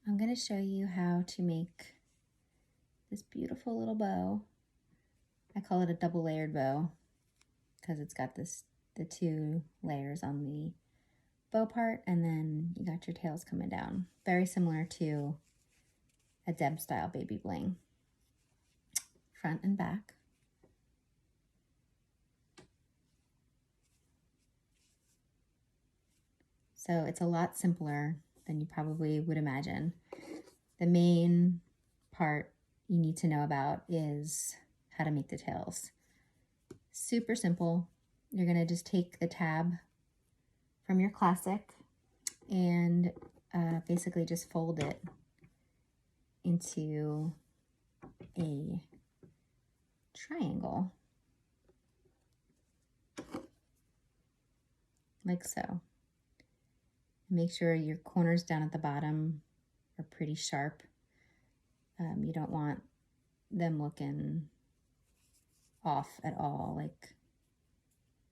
I'm going to show you how to make this beautiful little bow. I call it a double layered bow because it's got the two layers on the bow part, and then you got your tails coming down. Very similar to a Deb style baby bling. Front and back. So it's a lot simpler than you probably would imagine. The main part you need to know about is how to make the tails. Super simple. You're gonna just take the tab from your classic and basically just fold it into a triangle, like so. Make sure your corners down at the bottom are pretty sharp. You don't want them looking off at all. Like,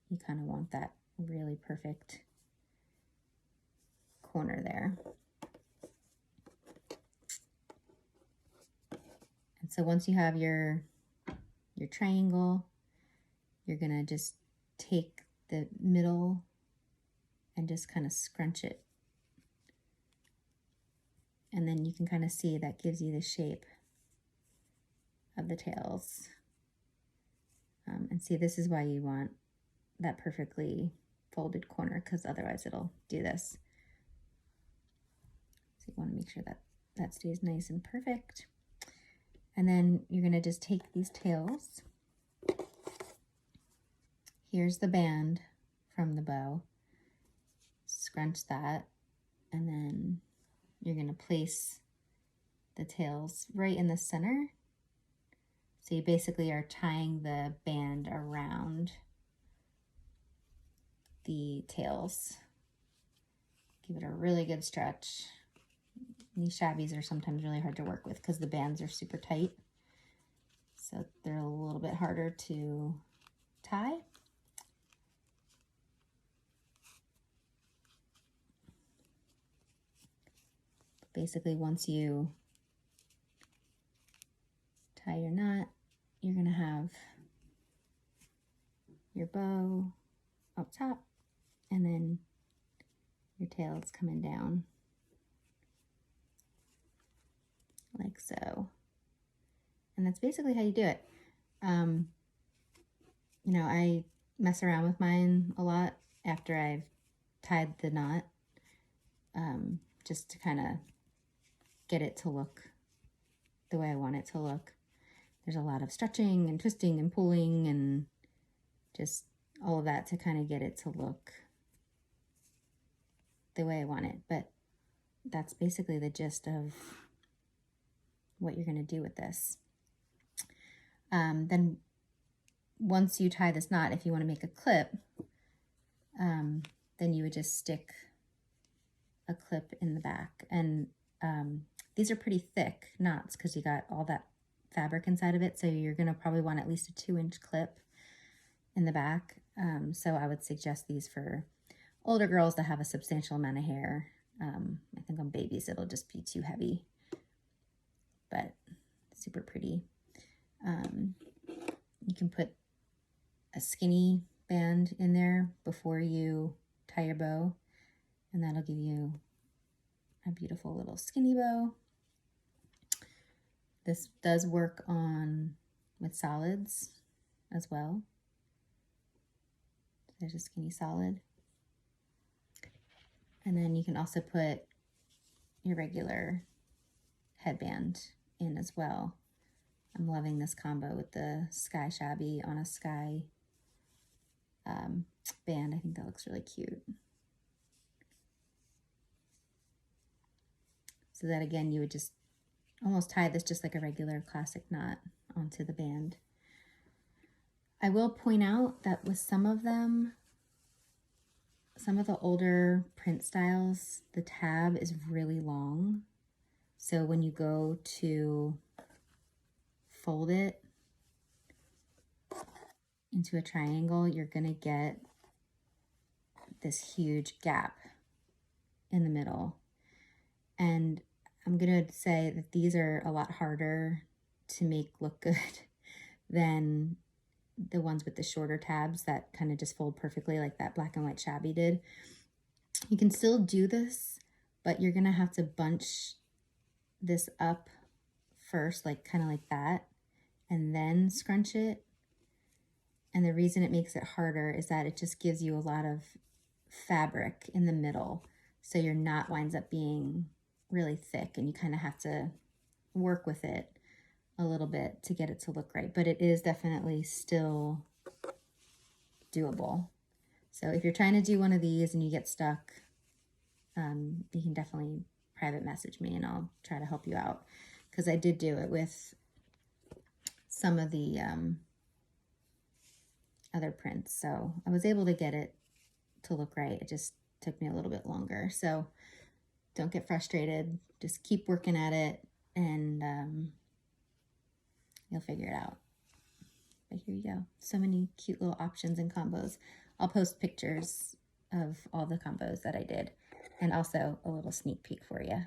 you kind of want that really perfect corner there. And so once you have your triangle, you're gonna just take the middle and just kind of scrunch it. And then you can kind of see that gives you the shape of the tails. And see, this is why you want that perfectly folded corner, because otherwise it'll do this. So you want to make sure that that stays nice and perfect. And then you're going to just take these tails. Here's the band from the bow. Scrunch that, and then you're going to place the tails right in the center. So you basically are tying the band around the tails. Give it a really good stretch. These shabbies are sometimes really hard to work with because the bands are super tight. So they're a little bit harder to tie. Basically, once you tie your knot, you're gonna have your bow up top, and then your tails coming down like so. And that's basically how you do it. You know, I mess around with mine a lot after I've tied the knot, just to kind of get it to look the way I want it to look. There's a lot of stretching and twisting and pulling and just all of that to kind of get it to look the way I want it. But that's basically the gist of what you're going to do with this. Then once you tie this knot, if you want to make a clip, then you would just stick a clip in the back. And these are pretty thick knots because you got all that fabric inside of it. So you're going to probably want at least a 2-inch clip in the back. So I would suggest these for older girls that have a substantial amount of hair. I think on babies it'll just be too heavy, but super pretty. You can put a skinny band in there before you tie your bow, and that'll give you a beautiful little skinny bow. This does work with solids as well. There's a skinny solid. And then you can also put your regular headband in as well. I'm loving this combo with the sky shabby on a sky band. I think that looks really cute. So that again, you would just almost tie this just like a regular classic knot onto the band. I will point out that with some of them, some of the older print styles, the tab is really long. So when you go to fold it into a triangle, you're gonna get this huge gap in the middle. And I'm going to say that these are a lot harder to make look good than the ones with the shorter tabs that kind of just fold perfectly like that black and white shabby did. You can still do this, but you're going to have to bunch this up first, like kind of like that, and then scrunch it. And the reason it makes it harder is that it just gives you a lot of fabric in the middle. So your knot winds up being really thick and you kind of have to work with it a little bit to get it to look right. But it is definitely still doable. So if you're trying to do one of these and you get stuck, you can definitely private message me and I'll try to help you out. Because I did do it with some of the other prints. So I was able to get it to look right. It just took me a little bit longer. So don't get frustrated. Just keep working at it and you'll figure it out. But here you go. So many cute little options and combos. I'll post pictures of all the combos that I did and also a little sneak peek for you.